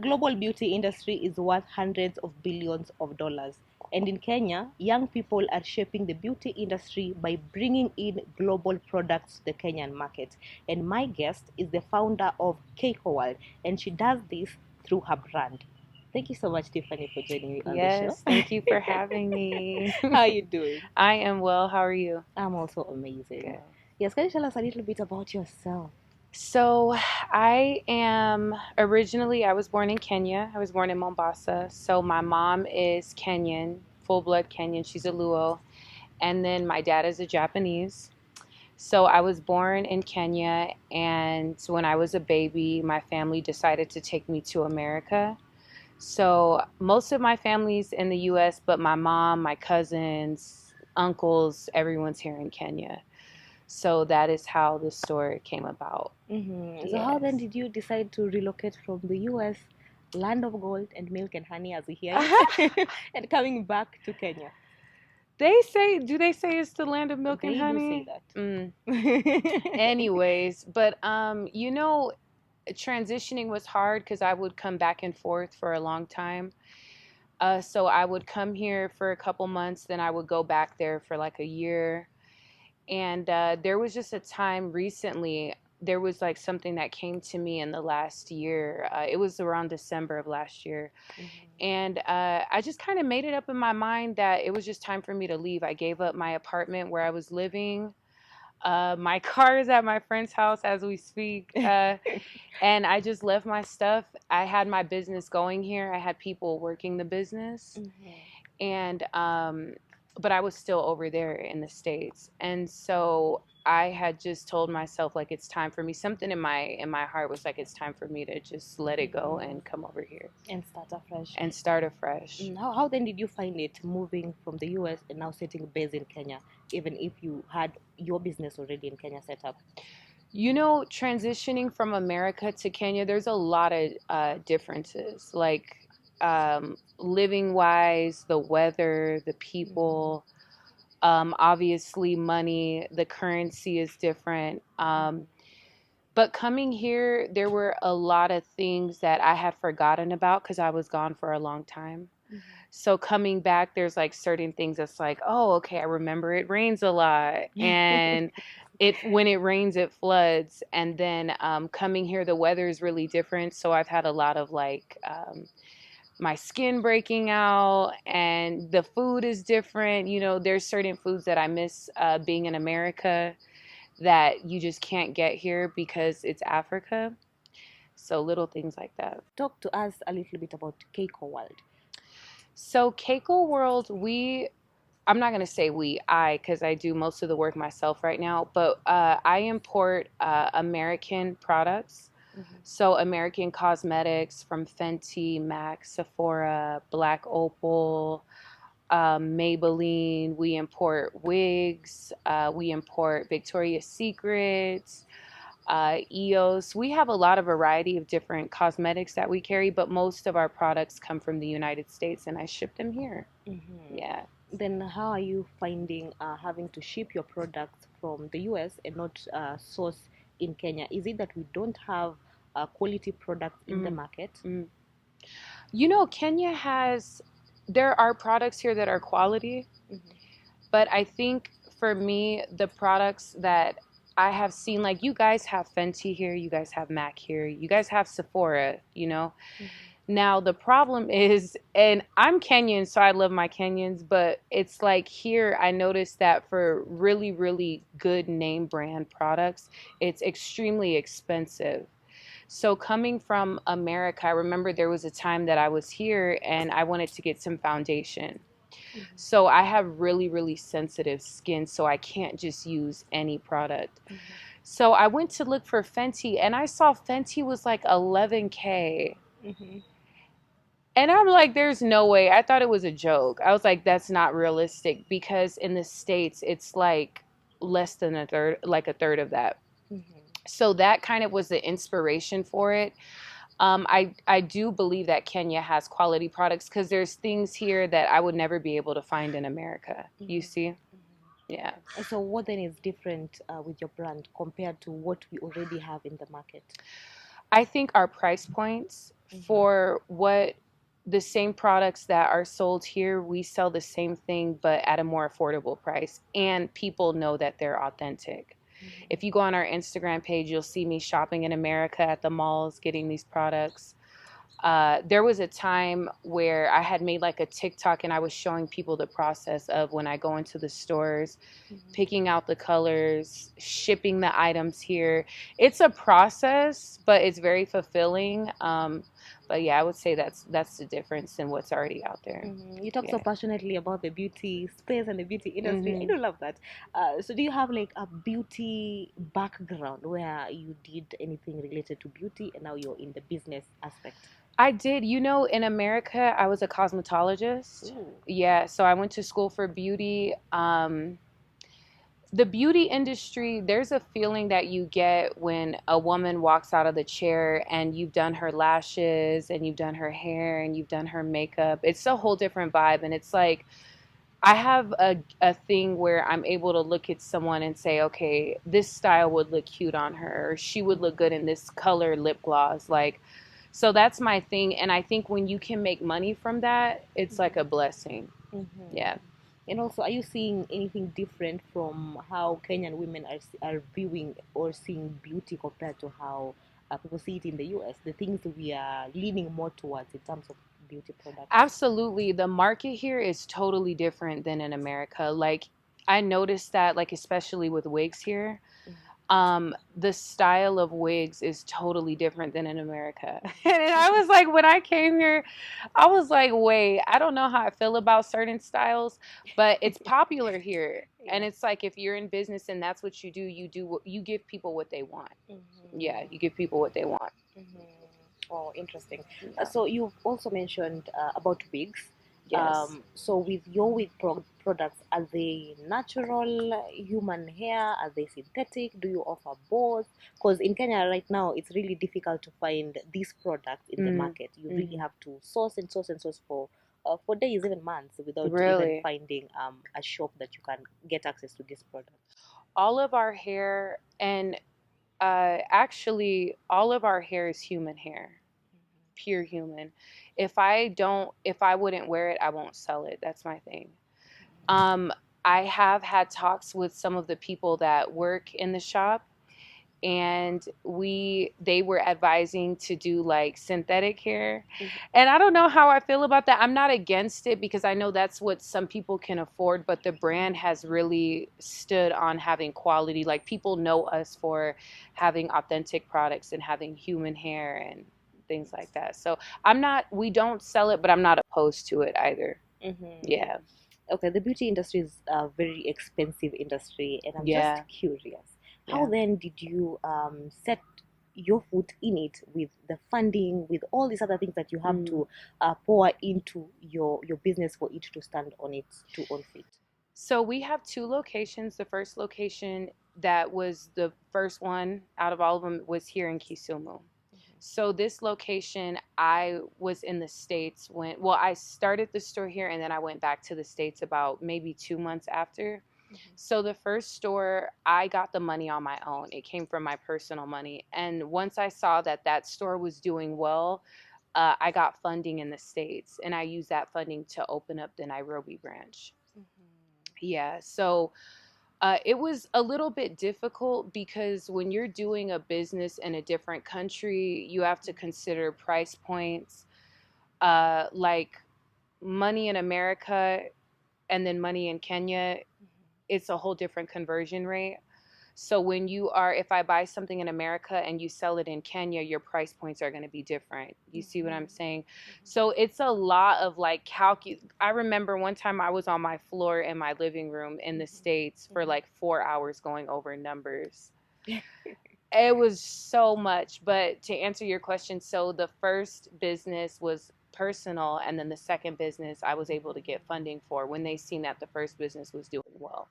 global beauty industry is worth hundreds of billions of dollars. And in Kenya, young people are shaping the beauty industry by bringing in global products to the Kenyan market. And my guest is the founder of Keiko World, and she does this through her brand. Thank you so much, Tiffany, for joining me on the show. Yes, thank you for having me. How are you doing? I am well. How are you? I'm also amazing. Good. Yes, can you tell us a little bit about yourself? So, I was born in Kenya. I was born in Mombasa. So, my mom is Kenyan, full blood Kenyan. She's a Luo. And then my dad is a Japanese. So, I was born in Kenya. And when I was a baby, my family decided to take me to America. So most of my family's in the US, but my mom, my cousins, uncles, everyone's here in Kenya. So that is how the story came about. Mm-hmm. So how then did you decide to relocate from the US, land of gold and milk and honey as we hear it, and coming back to Kenya? Do they say it's the land of milk and They honey? do say that. Anyways, but transitioning was hard because I would come back and forth for a long time. So I would come here for a couple months, then I would go back there for like a year. And there was just a time recently, there was like something that came to me in the last year. It was around December of last year. Mhm. And I just kind of made it up in my mind that it was just time for me to leave. I gave up my apartment where I was living. My car is at my friend's house as we speak. And I just left my stuff. I had my business going here. I had people working the business. And but I was still over there in the States. And so I had just told myself like it's time for me. Something in my heart was like it's time for me to just let it go and come over here And start afresh. and start afresh. How then did you find it moving from the US and now setting base in Kenya, even if you had your business already in Kenya set up? You know, transitioning from America to Kenya, there's a lot of differences, like living wise, the weather, the people, obviously money, the currency is different. But coming here, there were a lot of things that I had forgotten about because I was gone for a long time. So coming back, there's like certain things that's like, oh, okay, I remember it rains a lot. And when it rains, it floods. And then coming here, the weather is really different. So I've had a lot of like my skin breaking out, and the food is different. You know, there's certain foods that I miss being in America that you just can't get here because it's Africa. So little things like that. Talk to us a little bit about Keiko World. So Keiko World, I'm not going to say because I do most of the work myself right now, but I import American products. So American cosmetics from Fenty, MAC, Sephora, Black Opal, Maybelline. We import wigs. We import Victoria's Secret, EOS. We have a lot of variety of different cosmetics that we carry, but most of our products come from the United States, and I ship them here. Yeah. Then how are you finding having to ship your products from the US and not source in Kenya? Is it that we don't have quality products in the market? You know, there are products here that are quality, but I think for me, the products that I have seen, like you guys have Fenty here, you guys have MAC here, you guys have Sephora, you know. Now, the problem is, and I'm Kenyan, so I love my Kenyans, but it's like here I noticed that for really, really good name brand products, it's extremely expensive. So coming from America, I remember there was a time that I was here and I wanted to get some foundation. So I have really, really sensitive skin, so I can't just use any product. So I went to look for Fenty, and I saw Fenty was like 11K. And I'm like, there's no way. I thought it was a joke. I was like, that's not realistic, because in the States, it's like less than a third of that. So that kind of was the inspiration for it. I do believe that Kenya has quality products because there's things here that I would never be able to find in America. You see? Yeah. So what then is different with your brand compared to what we already have in the market? I think our price points for what the same products that are sold here, we sell the same thing but at a more affordable price, and people know that they're authentic. If you go on our Instagram page, you'll see me shopping in America at the malls getting these products. There was a time where I had made like a TikTok and I was showing people the process of when I go into the stores, picking out the colors, shipping the items here. It's a process, but it's very fulfilling. But yeah, I would say that's the difference in what's already out there. You talk so passionately about the beauty space and the beauty industry. I do love that. So do you have like a beauty background where you did anything related to beauty and now you're in the business aspect? I did. You know, in America, I was a cosmetologist. Ooh. Yeah, so I went to school for beauty. The beauty industry, there's a feeling that you get when a woman walks out of the chair and you've done her lashes and you've done her hair and you've done her makeup. It's a whole different vibe. And it's like, I have a thing where I'm able to look at someone and say, okay, this style would look cute on her, or she would look good in this color lip gloss. Like, so that's my thing. And I think when you can make money from that, it's like a blessing. Yeah. And also, are you seeing anything different from how Kenyan women are viewing or seeing beauty compared to how people see it in the US? The things we are leaning more towards in terms of beauty products? Absolutely. The market here is totally different than in America. Like, I noticed that, like, especially with wigs here, the style of wigs is totally different than in America. And I was like, when I came here, I was like, wait, I don't know how I feel about certain styles, but it's popular here. And it's like, if you're in business and that's what you give people what they want. Yeah, you give people what they want. Oh, interesting. So you've also mentioned about wigs. Yes. So with your wig products, are they natural human hair? Are they synthetic? Do you offer both? Because in Kenya right now, it's really difficult to find these products in the market. You really have to source and source and source for days, even months, without even finding a shop that you can get access to this product. All of our hair, and actually, all of our hair is human hair, pure human. If I wouldn't wear it, I won't sell it. That's my thing. I have had talks with some of the people that work in the shop, and they were advising to do like synthetic hair. And I don't know how I feel about that. I'm not against it because I know that's what some people can afford, but the brand has really stood on having quality. Like, people know us for having authentic products and having human hair and things like that. So we don't sell it, but I'm not opposed to it either. Yeah. Okay, the beauty industry is a very expensive industry, and I'm just curious. How then did you set your foot in it with the funding, with all these other things that you have to pour into your business for it to stand on its two own feet? So we have 2 locations. The first location, that was the first one out of all of them, was here in Kisumu. So this location, I was in the States I started the store here and then I went back to the States about maybe 2 months after. So the first store, I got the money on my own. It came from my personal money. And once I saw that store was doing well, I got funding in the States, and I used that funding to open up the Nairobi branch. Yeah, so it was a little bit difficult because when you're doing a business in a different country, you have to consider price points, like money in America and then money in Kenya. It's a whole different conversion rate. So if I buy something in America and you sell it in Kenya, your price points are going to be different. You see what I'm saying? So it's a lot of like I remember one time I was on my floor in my living room in the States for like 4 hours going over numbers. It was so much. But to answer your question, so the first business was personal, and then the second business I was able to get funding for when they seen that the first business was doing well.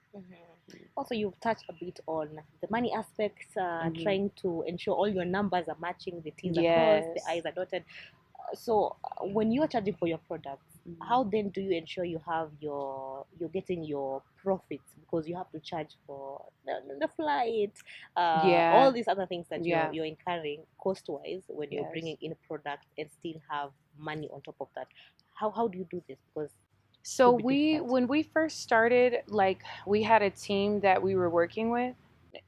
Also, you've touched a bit on the money aspects, trying to ensure all your numbers are matching, the T's are crossed, the I's are dotted. So when you are charging for your products, Mhm. how then do you ensure you're getting your profits, because you have to charge for the flight, all Yeah, these other things that you're yeah, you're incurring cost wise when you're yes. bringing in products and still have money on top of that. How do you do this? Because it So could be difficult. when we first started, like we had a team that we were working with.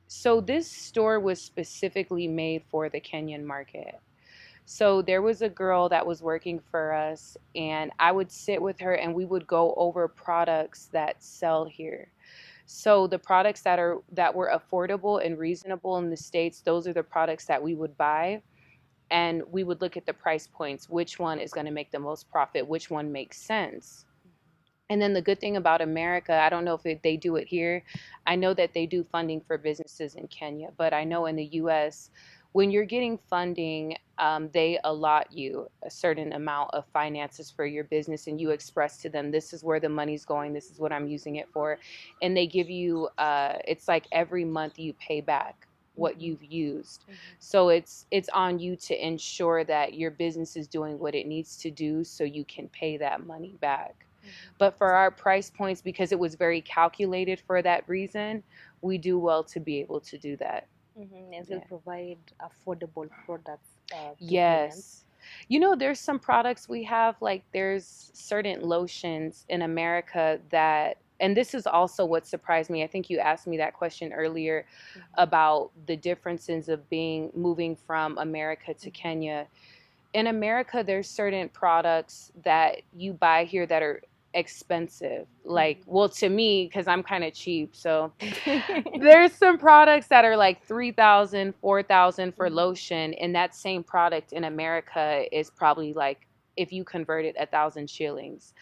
So this store was specifically made for the Kenyan market. So there was a girl that was working for us, and I would sit with her and we would go over products that sell here. So the products that were affordable and reasonable in the States, those are the products that we would buy, and we would look at the price points, which one is going to make the most profit, which one makes sense. And then the good thing about America, I don't know if they do it here. I know that they do funding for businesses in Kenya, but I know in the US, when you're getting funding, they allot you a certain amount of finances for your business, and you express to them, this is where the money's going, this is what I'm using it for. And they give you, it's like every month you pay back what you've used. So it's on you to ensure that your business is doing what it needs to do so you can pay that money back. But for our price points, because it was very calculated for that reason, we do well to be able to do that. And still Yeah. provide affordable products to Kenyans. Yes. There's some products we have, like there's certain lotions in America that, and this is also what surprised me. I think you asked me that question earlier about the differences of moving from America to Kenya. In America, there's certain products that you buy here that are expensive. Like, well, to me, because I'm kind of cheap, so there's some products that are like 3,000, 4,000 for lotion, and that same product in America is probably like, if you convert it, 1,000 shillings,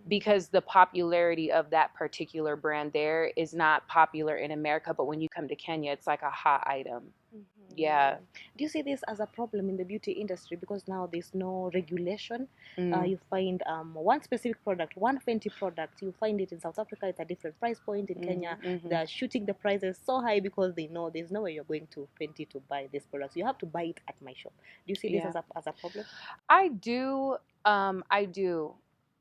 because the popularity of that particular brand there is not popular in America, but when you come to Kenya, it's like a hot item. Yeah. Do you see this as a problem in the beauty industry, because now there's no regulation? Mm, You find one specific product, one Fenty product, you find it in South Africa, it's a different price point. In Kenya, mm-hmm. they're shooting the prices so high because they know there's no way you're going to Fenty to buy this product. You have to buy it at my shop. Do you see this Yeah. as a problem? I do. I do.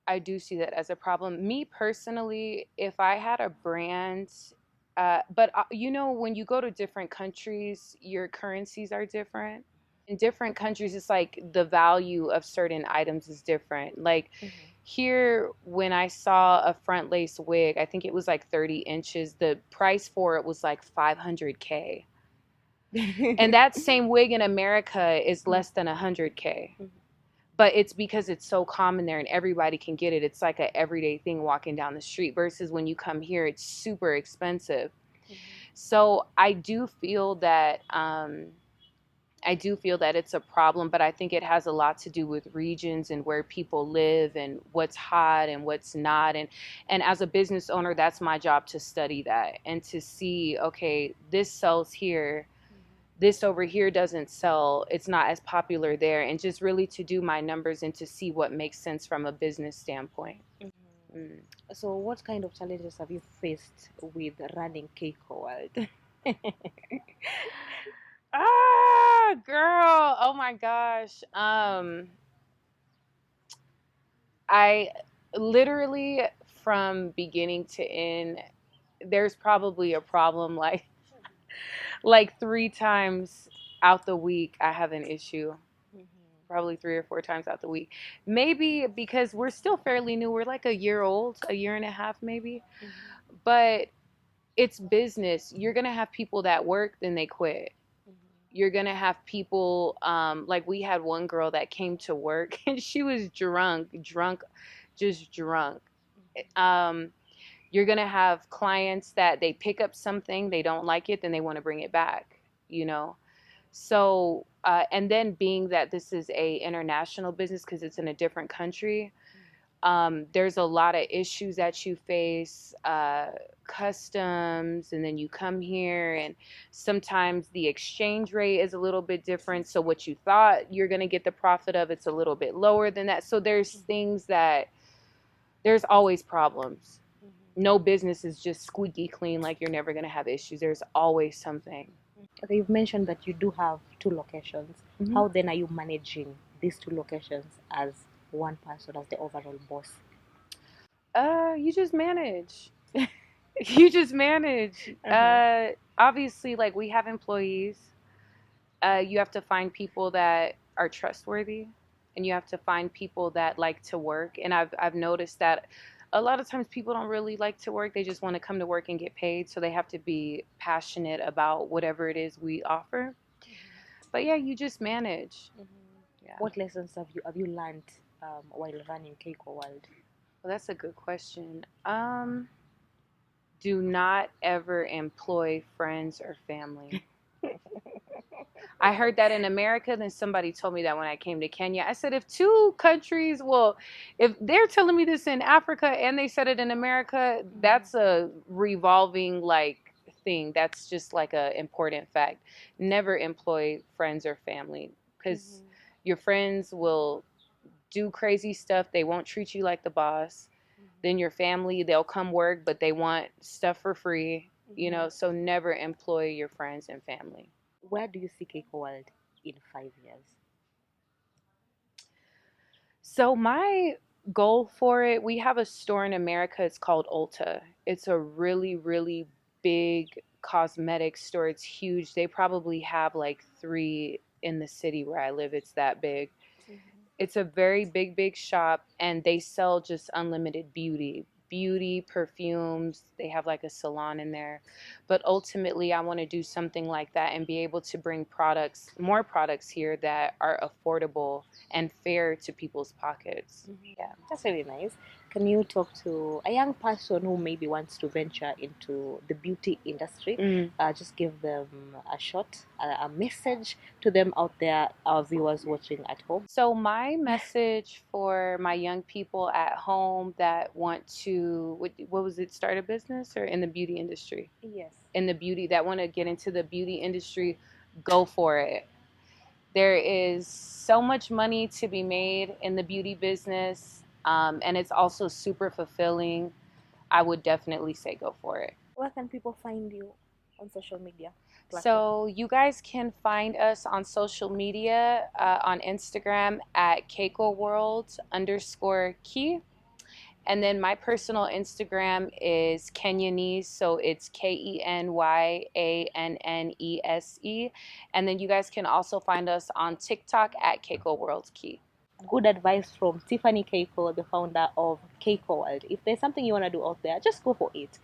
I do see that as a problem. Me personally, if I had a brand, but when you go to different countries, your currencies are different. In different countries, it's like the value of certain items is different. Like here, when I saw a front lace wig, I think it was like 30 inches. The price for it was like 500K. And that same wig in America is less than 100K, but it's because it's so common there and everybody can get it. It's like a everyday thing walking down the street, versus when you come here, it's super expensive. So I do feel that it's a problem, but I think it has a lot to do with regions and where people live and what's hot and what's not. And as a business owner, that's my job to study that and to see, okay, this sells here, this over here doesn't sell, it's not as popular there, and just really to do my numbers and to see what makes sense from a business standpoint. Mm. So, what kind of challenges have you faced with running Keiko World? Ah, girl, oh my gosh. I literally, from beginning to end, there's probably a problem like 3 times out the week I have an issue. Probably 3 or 4 times out the week. Maybe because we're still fairly new. We're like a year old, a year and a half maybe. But it's business. You're going to have people that work, then they quit. You're going to have people, like we had one girl that came to work and she was drunk, just drunk. Um, you're going to have clients that they pick up something, they don't like it, then they want to bring it back, you know? So, and then being that this is a international business because it's in a different country, there's a lot of issues that you face, customs, and then you come here, and sometimes the exchange rate is a little bit different. So what you thought you're going to get the profit of, it's a little bit lower than that. So there's always problems. No business is just squeaky clean, like you're never going to have issues. There's always something. Okay, you've mentioned that you do have two locations. How then are you managing these two locations as one person, as the overall boss? You just manage. You just manage. Uh-huh. Obviously, like we have employees. You have to find people that are trustworthy, and you have to find people that like to work. And I've noticed that a lot of times people don't really like to work. They just want to come to work and get paid. So they have to be passionate about whatever it is we offer. But yeah, you just manage. Yeah. What lessons have you learned while running Keiko World? Well, that's a good question. Do not ever employ friends or family. I heard that in America, then somebody told me that when I came to Kenya. I said, if two countries, well, if they're telling me this in Africa and they said it in America, that's a revolving like thing. That's just like a important fact. Never employ friends or family because your friends will do crazy stuff. They won't treat you like the boss. Then your family, they'll come work, but they want stuff for free, so never employ your friends and family. Where do you see Keiko World in 5 years? So my goal for it, we have a store in America. It's called Ulta. It's a really, really big cosmetic store. It's huge. They probably have like three in the city where I live. It's that big. It's a very big, big shop, and they sell just unlimited beauty, perfumes. They have like a salon in there. But ultimately, I want to do something like that and be able to bring more products here that are affordable and fair to people's pockets. Yeah. That's really nice. Can you talk to a young person who maybe wants to venture into the beauty industry? Just give them a message to them out there, our viewers watching at home. So my message for my young people at home that want to, what was it, start a business or in the beauty industry? Yes. In the beauty, that want to get into the beauty industry, go for it. There is so much money to be made in the beauty business, and it's also super fulfilling. I would definitely say go for it. Where can people find you on social media platforms? So you guys can find us on social media on Instagram at Keiko World _key. And then my personal Instagram is Kenyanese, so it's KENYANNESE. And then you guys can also find us on TikTok at Keiko World Key. Good advice from Tiffany Keiko, the founder of Keiko World. If there's something you want to do out there, just go for it.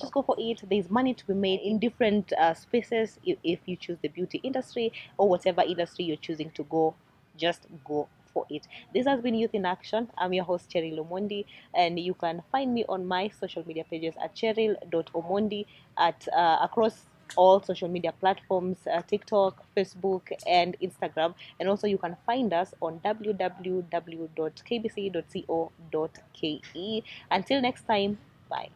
Just go for it. There's money to be made in different spaces if you choose the beauty industry or whatever industry you're choosing to go. Just go for it. This has been Youth in Action. I'm your host, Cheryl Omondi, and you can find me on my social media pages at cheryl.omondi at across all social media platforms, TikTok, Facebook, and Instagram. And also you can find us on www.kbc.co.ke. Until next time, bye.